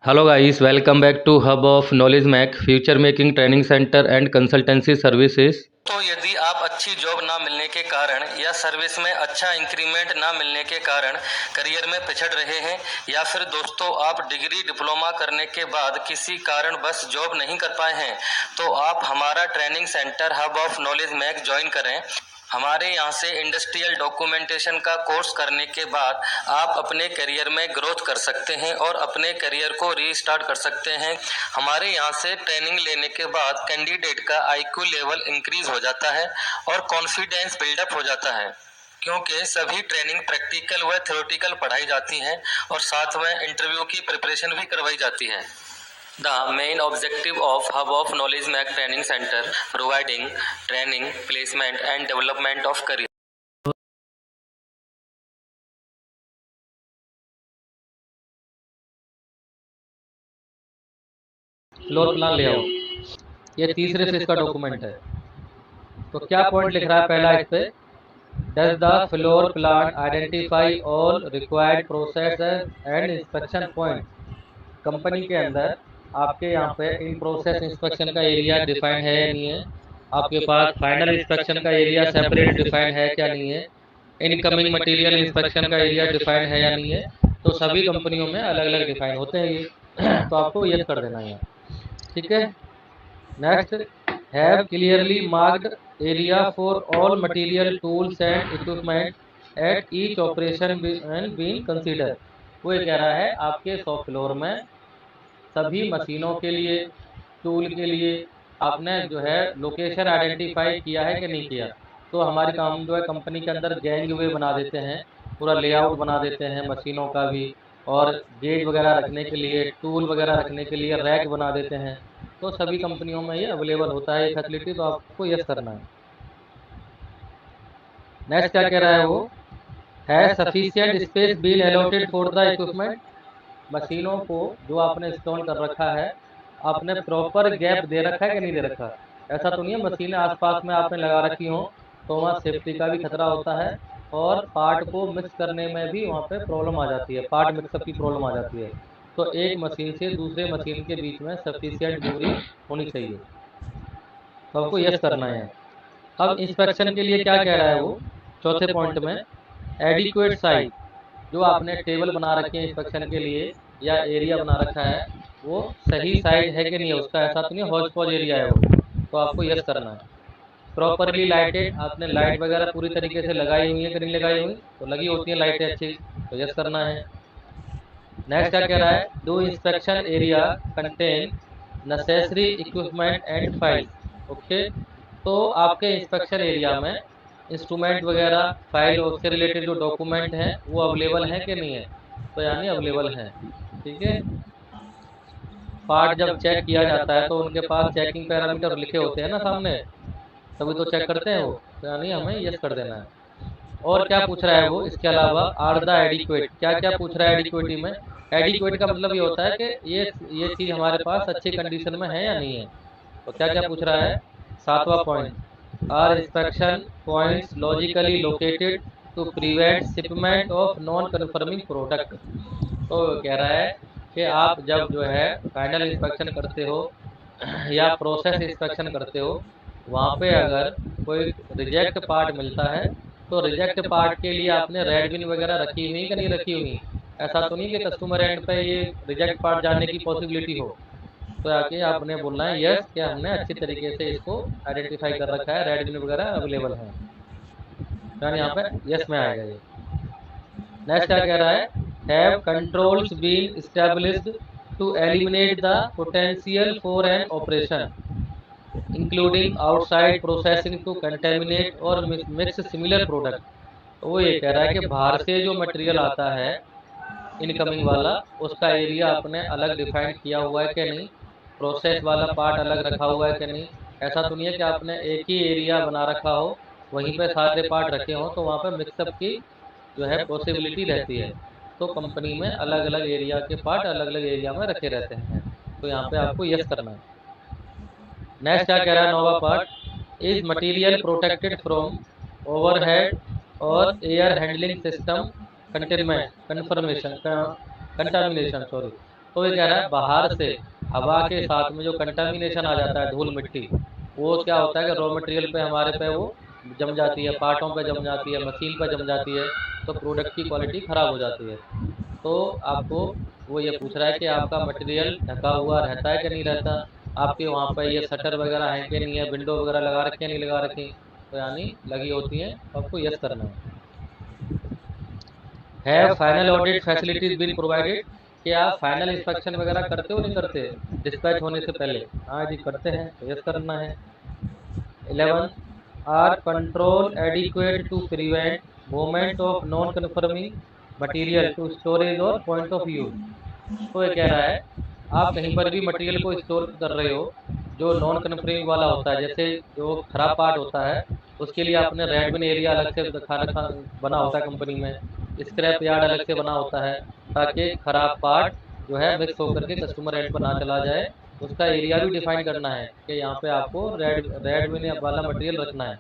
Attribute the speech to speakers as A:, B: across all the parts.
A: Hello guys, welcome back to hub of knowledge Mac future making training centre and consultancy services.
B: तो यदि आप अच्छी job ना मिलने के कारण या सर्विस में अच्छा इंक्रीमेंट ना मिलने के कारण करियर में पिछड़ रहे हैं, या फिर दोस्तों आप डिग्री डिप्लोमा करने के बाद किसी कारण बस जॉब नहीं कर पाए हैं, तो आप हमारा training centre hub of knowledge Mac join करें। हमारे यहाँ से इंडस्ट्रियल डॉक्यूमेंटेशन का कोर्स करने के बाद आप अपने करियर में ग्रोथ कर सकते हैं और अपने करियर को रीस्टार्ट कर सकते हैं। हमारे यहाँ से ट्रेनिंग लेने के बाद कैंडिडेट का आईक्यू लेवल इंक्रीज हो जाता है और कॉन्फिडेंस बिल्डअप हो जाता है, क्योंकि सभी ट्रेनिंग प्रैक्टिकल व थ्योरेटिकल पढ़ाई जाती हैं और साथ में इंटरव्यू की प्रिपरेशन भी करवाई जाती है। The main objective of Hub of Knowledge Mac Training Center providing training, placement and development of career.
A: Floor plan ले आओ। ये तीसरे से इसका डॉक्यूमेंट है। तो क्या पॉइंट लिख रहा है पहला इस पे? Does the floor plan identify all required process and inspection point. Company के अंदर आपके यहाँ पे इन प्रोसेस इंस्पेक्शन का एरिया डिफाइन है या नहीं है? आपके पास फाइनल इंस्पेक्शन का एरिया सेपरेट डिफाइन है क्या नहीं है? इनकमिंग मटेरियल इंस्पेक्शन का एरिया डिफाइन है या नहीं है? तो सभी कंपनियों में अलग अलग डिफाइन होते हैं ये। तो आपको ये कर देना है, ठीक है। Next, have clearly marked area for all material tools and equipment at each operation and being consider. वो ये कह रहा है आपके शॉप फ्लोर में सभी मशीनों के लिए, टूल के लिए आपने जो है लोकेशन आइडेंटिफाई किया है कि नहीं किया। तो हमारी काम जो है कंपनी के अंदर गैंग वे बना देते हैं, पूरा लेआउट बना देते हैं मशीनों का भी, और गेज वगैरह रखने के लिए, टूल वगैरह रखने के लिए रैक बना देते हैं। तो सभी कंपनियों में ये अवेलेबल होता है ये फैसिलिटी, तो आपको यस करना है। नेक्स्ट क्या कह रहा है वो? Has sufficient space been allotted for the equipment. मशीनों को जो आपने इंस्टॉल कर रखा है, आपने प्रॉपर गैप दे रखा है कि नहीं दे रखा? ऐसा तो नहीं है मशीनें आसपास में आपने लगा रखी हो तो वहाँ सेफ्टी का भी खतरा होता है और पार्ट को मिक्स करने में भी वहाँ पे प्रॉब्लम आ जाती है, पार्ट मिक्सअप की प्रॉब्लम आ जाती है। तो एक मशीन से दूसरे मशीन के बीच में सफिशिएंट दूरी होनी चाहिए, तो आपको यस करना है। अब इंस्पेक्शन के लिए क्या कह रहा है वो? चौथे पॉइंट में, एडिक्वेट साइज। जो आपने टेबल बना रखे हैं इंस्पेक्शन के लिए या एरिया बना रखा है, वो सही साइज है कि नहीं है उसका, ऐसा तो नहीं हौज पौज एरिया है वो, तो आपको यस करना है। प्रॉपरली लाइटेड, आपने लाइट वगैरह पूरी तरीके से लगाई हुई है कि नहीं लगाई हुई? तो लगी होती है लाइटें अच्छी, तो यस करना है। नेक्स्ट क्या कह रहा है? Do inspection area contain necessary equipment and file. Okay, तो आपके इंस्पेक्शन एरिया में इंस्ट्रूमेंट वगैरह, फाइल और उससे रिलेटेड जो डॉक्यूमेंट हैं वो अवेलेबल हैं कि नहीं है? तो यानी अवेलेबल हैं, ठीक है। पार्ट जब चेक किया जाता है तो उनके पास चेकिंग पैरामीटर लिखे होते हैं ना सामने, तभी तो चेक करते हैं वो, तो यानी हमें यस कर देना है। और क्या पूछ रहा है वो इसके अलावा? Are the adequate. क्या क्या पूछ रहा है एडिक्वेटी में? एडिक्वेट का मतलब ये होता है कि ये चीज़ हमारे पास अच्छी कंडीशन में है या नहीं है। तो क्या क्या पूछ रहा है? सातवां point, are inspection points logically located to prevent shipment of non conforming product. तो कह रहा है कि आप जब जो है फाइनल इंस्पेक्शन करते हो या प्रोसेस इंस्पेक्शन करते हो, वहाँ पे अगर कोई रिजेक्ट पार्ट मिलता है तो रिजेक्ट पार्ट के लिए आपने रेड बिन वगैरह रखी हुई कि नहीं रखी हुई? ऐसा तो नहीं कि कस्टमर एंड पे ये रिजेक्ट पार्ट जाने की पॉसिबिलिटी हो। तो आके आपने बोलना है यस, क्या हमने अच्छी तरीके से इसको आइडेंटिफाई कर रखा है, रेड बिन वगैरह अवेलेबल है, यानी यहाँ पे यस में आएगा ये। नेक्स्ट क्या कह रहा है? Have controls been established to eliminate the potential for an operation including outside processing to contaminate or mix similar product. तो वो ये कह रहा है कि बाहर से जो मटेरियल आता है इनकमिंग वाला, उसका एरिया आपने अलग डिफाइन किया हुआ है कि नहीं? प्रोसेस वाला पार्ट अलग रखा हुआ है कि नहीं? ऐसा तो नहीं है कि आपने एक ही एरिया बना रखा हो, वहीं पे सारे पार्ट रखे हों, तो वहाँ पे मिक्सअप की जो है पॉसिबिलिटी रहती है। तो कंपनी में अलग अलग एरिया के पार्ट अलग अलग एरिया में रखे रहते हैं, तो यहाँ पे आपको यस करना है। नेक्स्ट क्या कह रहा है? नौवां part, is material protected from overhead और air handling system containment confirmation contamination, sorry. तो ये कह रहा है बाहर से हवा के साथ में जो कंटामिनेशन आ जाता है, धूल मिट्टी, वो क्या होता है कि रॉ मटेरियल पे हमारे पे वो जम जाती है, पार्टों पे जम जाती है, मशीन पे जम जाती है, तो प्रोडक्ट की क्वालिटी खराब हो जाती है। तो आपको वो ये पूछ रहा है कि आपका मटेरियल ढका हुआ रहता है कि नहीं रहता, आपके वहाँ पे ये शटर वगैरह है कि नहीं है, विंडो वगैरह लगा रखी है नहीं लगा रखी, तो यानी लगी होती है, तो आपको यस करना है। Final audit facilities been provided, क्या आप फाइनल इंस्पेक्शन वगैरह करते हो नहीं करते डिस्पैच होने से पहले? हाँ जी करते हैं, तो यस करना है। 11, are control adequate to prevent movement of non conforming material to storage or point of use. तो ये कह रहा है आप कहीं पर भी मटेरियल को स्टोर कर रहे हो जो नॉन कन्फर्मिंग वाला होता है, जैसे जो खराब पार्ट होता है उसके लिए आपने रेड बिन एरिया अलग से रखा रखा बना होता है कंपनी में, स्क्रैप यार्ड अलग से बना होता है, ताकि खराब पार्ट जो है मिक्स होकर के कस्टमर एंड पर ना चला जाए। उसका एरिया भी डिफाइन करना है कि यहाँ पे आपको रेड बिन वाला मटेरियल रखना है।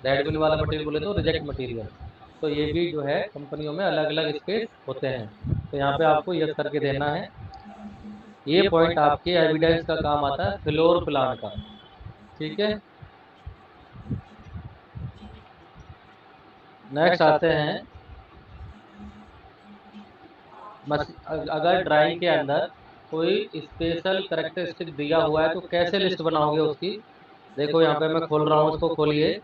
A: रेड बिन वाला मटेरियल बोले तो रिजेक्ट मटेरियल। तो ये भी जो है कंपनियों में अलग अलग स्पेस होते हैं, तो यहाँ पे आपको यस करके देना है। ये पॉइंट आपके एविडेंस का काम आता है फ्लोर प्लान का, ठीक है। नेक्स्ट आते हैं, अगर ड्राइंग के अंदर कोई स्पेशल करेक्टरिस्टिक दिया हुआ है तो कैसे लिस्ट बनाओगे उसकी। देखो यहाँ पे मैं खोल रहा हूँ, उसको खोलिए।